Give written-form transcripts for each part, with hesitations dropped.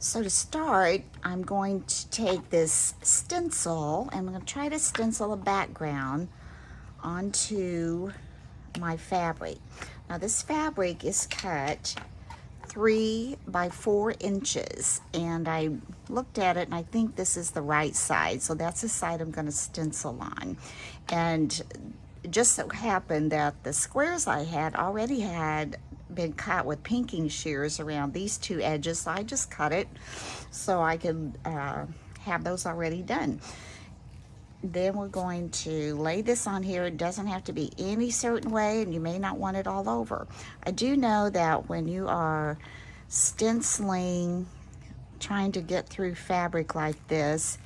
So to start, I'm going to take this stencil and I'm going to try to stencil a background onto my fabric. Now this fabric is cut 3 by 4 inches, and I looked at it and I think this is the right side, so that's the side I'm going to stencil on. And it just so happened that the squares I had already had been cut with pinking shears around these 2 edges, so I just cut it so I could have those already done. Then we're going to lay this on here. It doesn't have to be any certain way, and you may not want it all over. I do know that when you are stenciling, trying to get through fabric like this,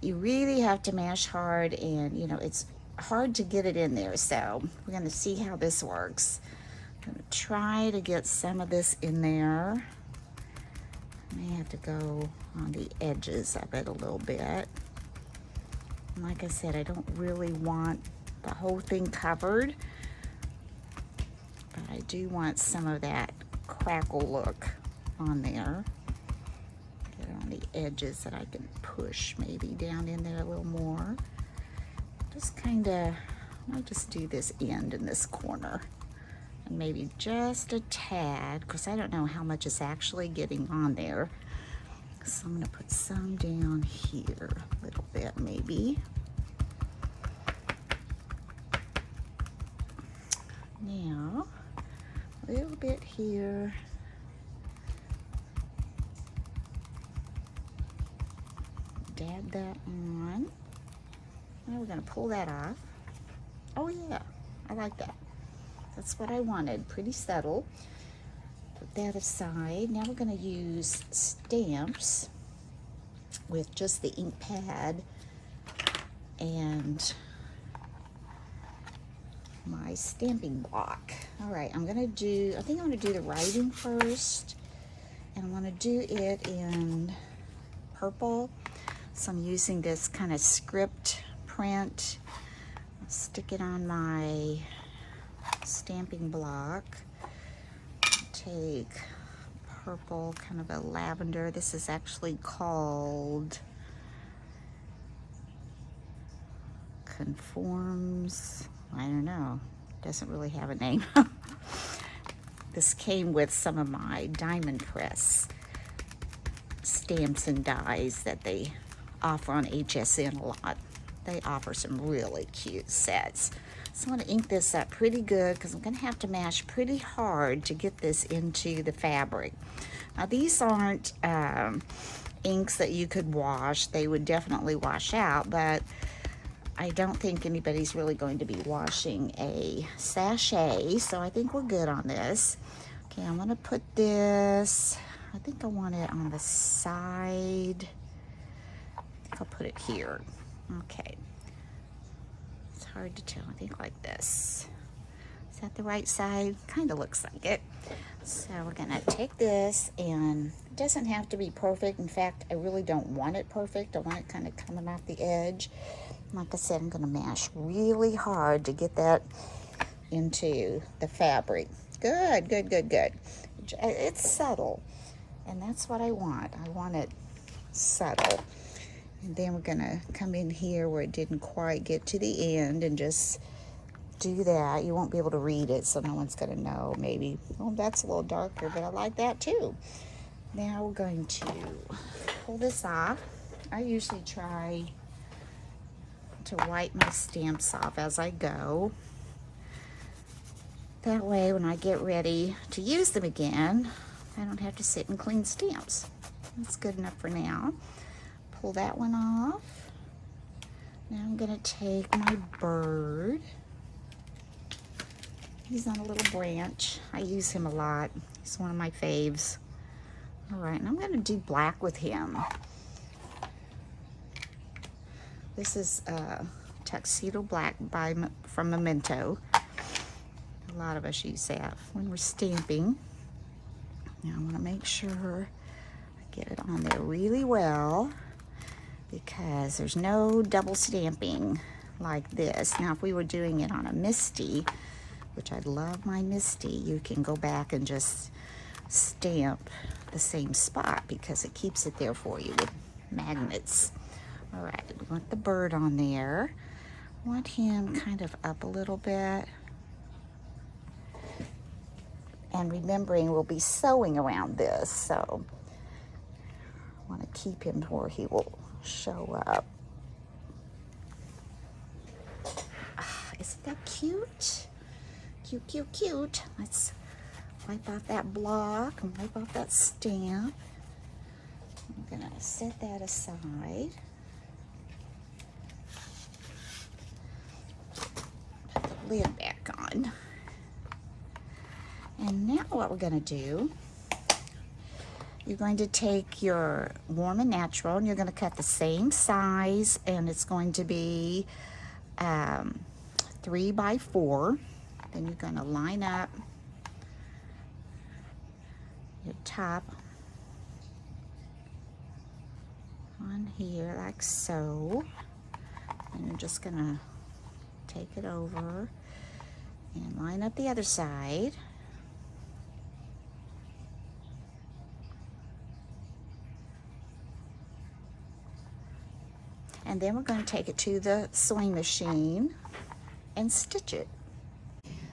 you really have to mash hard, and you know, it's hard to get it in there. So we're going to see how this works. I'm going to try to get some of this in there. I may have to go on the edges of it a little bit. Like I said, I don't really want the whole thing covered, but I do want some of that crackle look on there. Get it on the edges that I can push maybe down in there a little more. Just kind of, I'll just do this end in this corner. And maybe just a tad, because I don't know how much is actually getting on there. So I'm going to put some down here, a little bit maybe. Now, a little bit here. Dab that on. Now we're going to pull that off. Oh yeah, I like that. That's what I wanted, pretty subtle. Put that aside. Now we're going to use stamps with just the ink pad and my stamping block. All right, I think I'm going to do the writing first, and I'm going to do it in purple. So I'm using this kind of script print. I'll stick it on my stamping block. Take purple, kind of a lavender. This is actually called Conforms. I don't know. Doesn't really have a name. This came with some of my Diamond Press stamps and dies that they offer on HSN a lot. They offer some really cute sets. So I'm going to ink this up pretty good because I'm going to have to mash pretty hard to get this into the fabric. Now these aren't inks that you could wash. They would definitely wash out, but I don't think anybody's really going to be washing a sachet, so I think we're good on this. Okay, I'm going to put this, I think I want it on the side. I think I'll put it here. Okay. It's hard to tell. I think like this. Is that the right side? Kind of looks like it. So we're going to take this, and it doesn't have to be perfect. In fact, I really don't want it perfect. I want it kind of coming off the edge. Like I said, I'm going to mash really hard to get that into the fabric. Good, good, good, good. It's subtle, and that's what I want. I want it subtle. And then we're going to come in here where it didn't quite get to the end and just do that. You won't be able to read it, so no one's going to know. Maybe, oh, that's a little darker, but I like that too. Now we're going to pull this off. I usually try to wipe my stamps off as I go. That way, when I get ready to use them again, I don't have to sit and clean stamps. That's good enough for now. Pull that one off. Now I'm going to take my bird. He's on a little branch. I use him a lot. He's one of my faves. All right, and I'm going to do black with him. This is Tuxedo Black from Memento. A lot of us use that when we're stamping. Now I want to make sure I get it on there really well, because there's no double stamping like this. Now if we were doing it on a Misty, which I love my Misty, you can go back and just stamp the same spot because it keeps it there for you with magnets. All right, we want the bird on there. Want him kind of up a little bit. And remembering we'll be sewing around this, so I want to keep him where he will show up. Isn't that cute? Cute, cute, cute. Let's wipe off that block and wipe off that stamp. I'm gonna set that aside. Put the lid back on. And now what we're gonna do, you're going to take your Warm and Natural and you're gonna cut the same size, and it's going to be 3 by 4. Then you're gonna line up your top on here like so. And you're just gonna take it over and line up the other side. And then we're going to take it to the sewing machine and stitch it.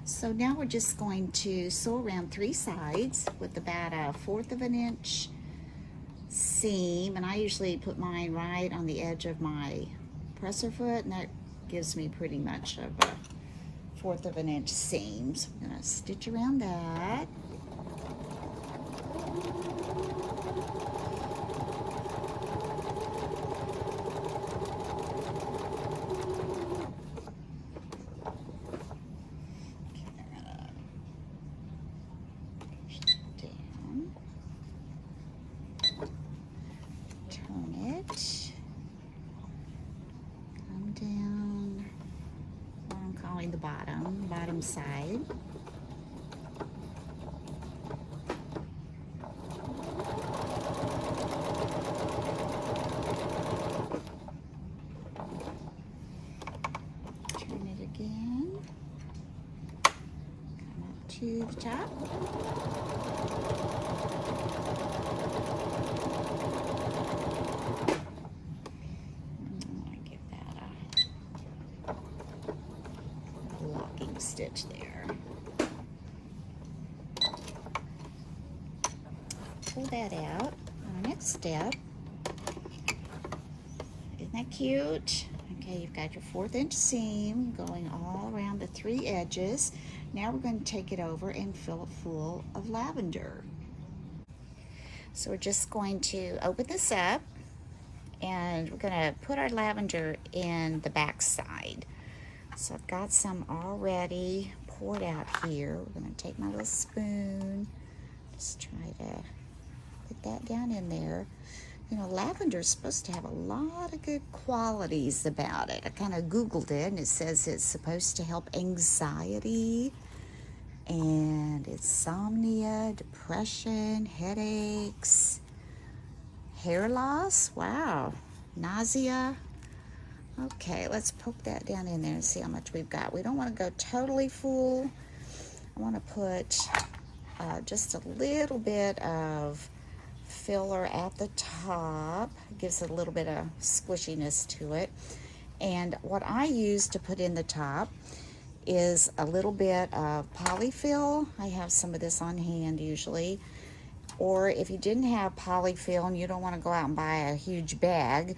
So now we're just going to sew around 3 sides with about 1/4 of an inch seam. And I usually put mine right on the edge of my presser foot, and that gives me pretty much of a 1/4 of an inch seam. So I'm going to stitch around that. The bottom side. Turn it again. Come up to the top. Stitch there. Pull that out. Our next step. Isn't that cute? Okay, you've got your 1/4 inch seam going all around the 3 edges. Now we're going to take it over and fill it full of lavender. So we're just going to open this up and we're going to put our lavender in the back side. So I've got some already poured out here. We're going to take my little spoon, just try to put that down in there. You know, lavender is supposed to have a lot of good qualities about it. I kind of Googled it, and it says it's supposed to help anxiety and insomnia, depression, headaches, hair loss, wow, nausea. Okay, let's poke that down in there and see how much we've got. We don't want to go totally full. I want to put just a little bit of filler at the top. It gives it a little bit of squishiness to it. And what I use to put in the top is a little bit of polyfill. I have some of this on hand usually. Or if you didn't have polyfill and you don't want to go out and buy a huge bag,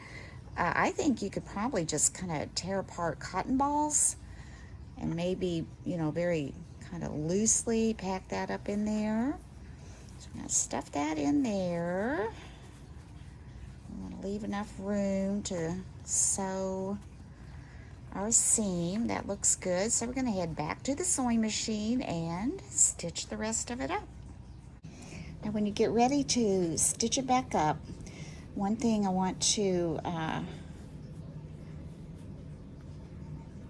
I think you could probably just kind of tear apart cotton balls and maybe, you know, very kind of loosely pack that up in there. So I'm going to stuff that in there. I'm going to leave enough room to sew our seam. That looks good. So we're going to head back to the sewing machine and stitch the rest of it up. Now when you get ready to stitch it back up, one thing I want to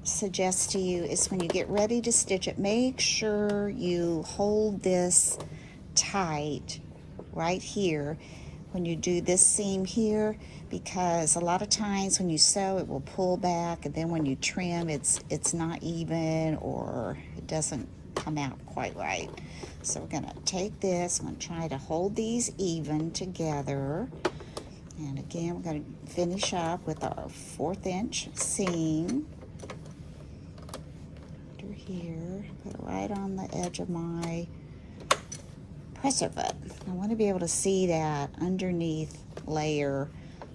suggest to you is when you get ready to stitch it, make sure you hold this tight right here when you do this seam here, because a lot of times when you sew it will pull back, and then when you trim it's not even, or it doesn't come out quite right. So we're gonna take this, I'm gonna try to hold these even together. And again, we're gonna finish up with our 1/4 inch seam. Under here, put it right on the edge of my presser foot. I want to be able to see that underneath layer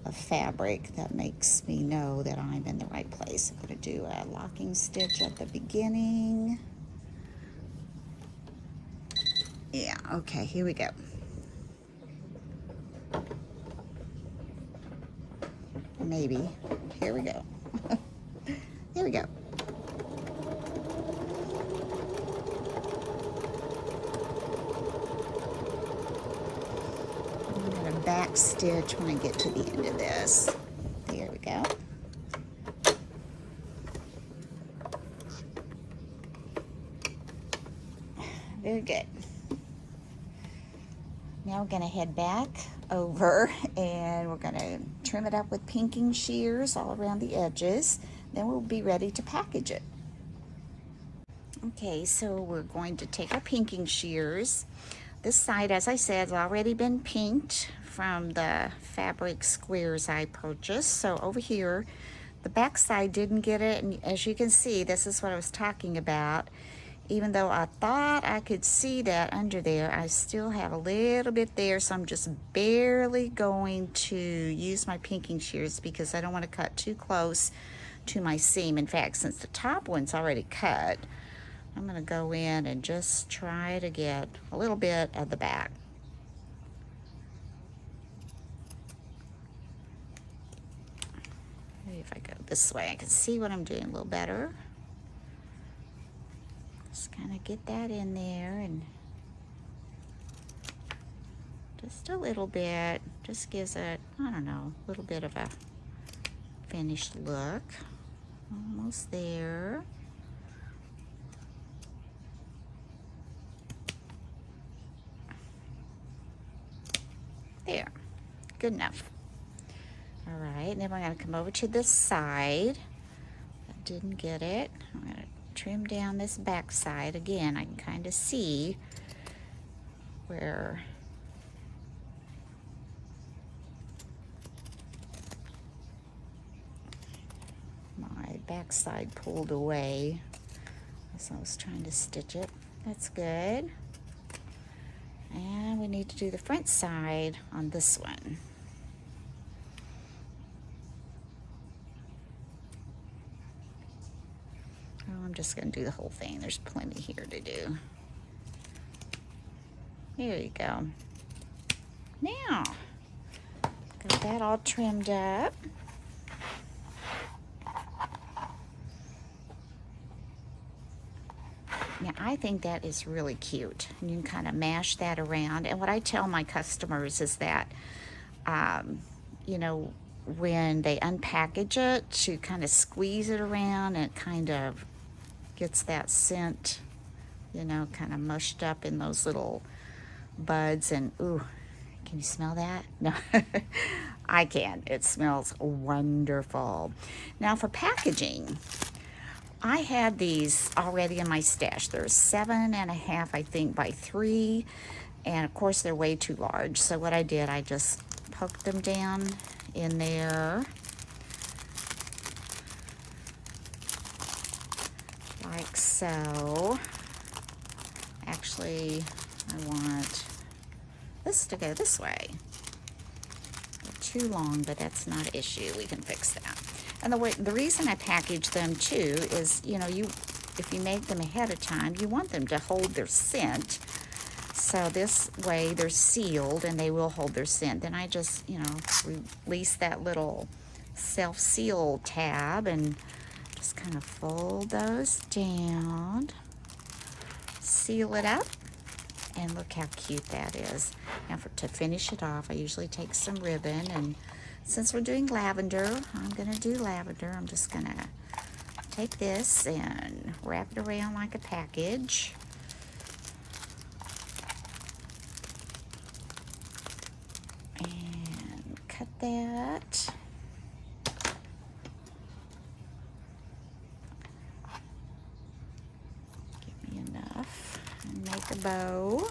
of fabric. That makes me know that I'm in the right place. I'm going to do a locking stitch at the beginning. Yeah, okay, here we go. Maybe. Here we go. Here we go. Back stitch when I get to the end of this. There we go. Very good. Now we're going to head back over and we're going to trim it up with pinking shears all around the edges. Then we'll be ready to package it. Okay, so we're going to take our pinking shears. This side, as I said, has already been pinked from the fabric squares I purchased. So over here, the back side didn't get it, and as you can see, this is what I was talking about. Even though I thought I could see that under there, I still have a little bit there, so I'm just barely going to use my pinking shears because I don't want to cut too close to my seam. In fact, since the top one's already cut, I'm going to go in and just try to get a little bit of the back. Maybe if I go this way, I can see what I'm doing a little better. Just kind of get that in there and just a little bit. Just gives it, I don't know, a little bit of a finished look. Almost there. There, good enough. All right, now we're going to come over to this side. I didn't get it. I'm going to trim down this back side. Again, I can kind of see where my back side pulled away as I was trying to stitch it. That's good. And we need to do the front side on this one. Oh, I'm just going to do the whole thing. There's plenty here to do. There you go. Now, got that all trimmed up. Now, I think that is really cute. You can kind of mash that around. And what I tell my customers is that, you know, when they unpackage it, to kind of squeeze it around, and it kind of gets that scent, you know, kind of mushed up in those little buds. And, ooh, can you smell that? No, I can. It smells wonderful. Now, for packaging, I had these already in my stash. They're 7.5, I think, by 3, and of course they're way too large. So what I did, I just poked them down in there like so. Actually, I want this to go this way. They're too long, but that's not an issue. We can fix that. And the reason I package them too is, you know, if you make them ahead of time, you want them to hold their scent. So this way they're sealed and they will hold their scent. Then I just, you know, release that little self-seal tab and just kind of fold those down, seal it up, and look how cute that is. Now to finish it off, I usually take some ribbon, and since we're doing lavender, I'm going to do lavender. I'm just going to take this and wrap it around like a package. And cut that. Give me enough. make a bow.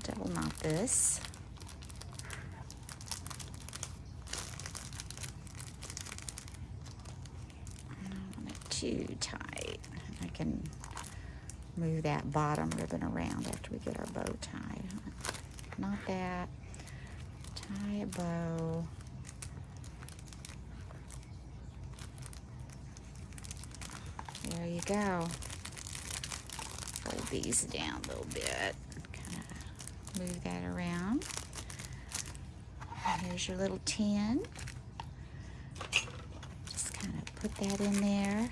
Double knot this. Not too tight. I can move that bottom ribbon around after we get our bow tied. Not that. Tie a bow. There you go. Fold these down a little bit. Kind of move that around. Here's your little tin. Just kind of put that in there.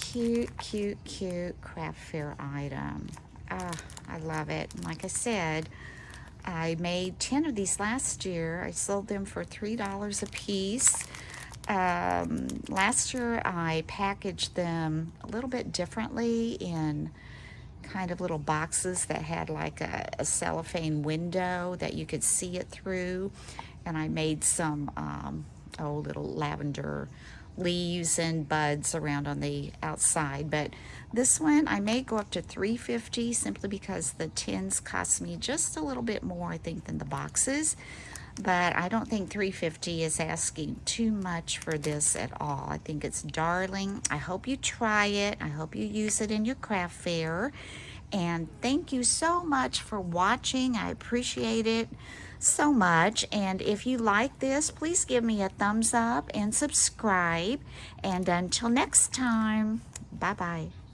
Cute, cute, cute craft fair item. Ah, I love it. And like I said, I made 10 of these last year. I sold them for $3 a piece. Last year I packaged them a little bit differently in kind of little boxes that had like a cellophane window that you could see it through, and I made some little lavender leaves and buds around on the outside. But this one I may go up to $3.50 simply because the tins cost me just a little bit more, I think, than the boxes. But I don't think $3.50 is asking too much for this at all. I think it's darling. I hope you try it. I hope you use it in your craft fair. And thank you so much for watching. I appreciate it so much. And if you like this, please give me a thumbs up and subscribe. And until next time, bye-bye.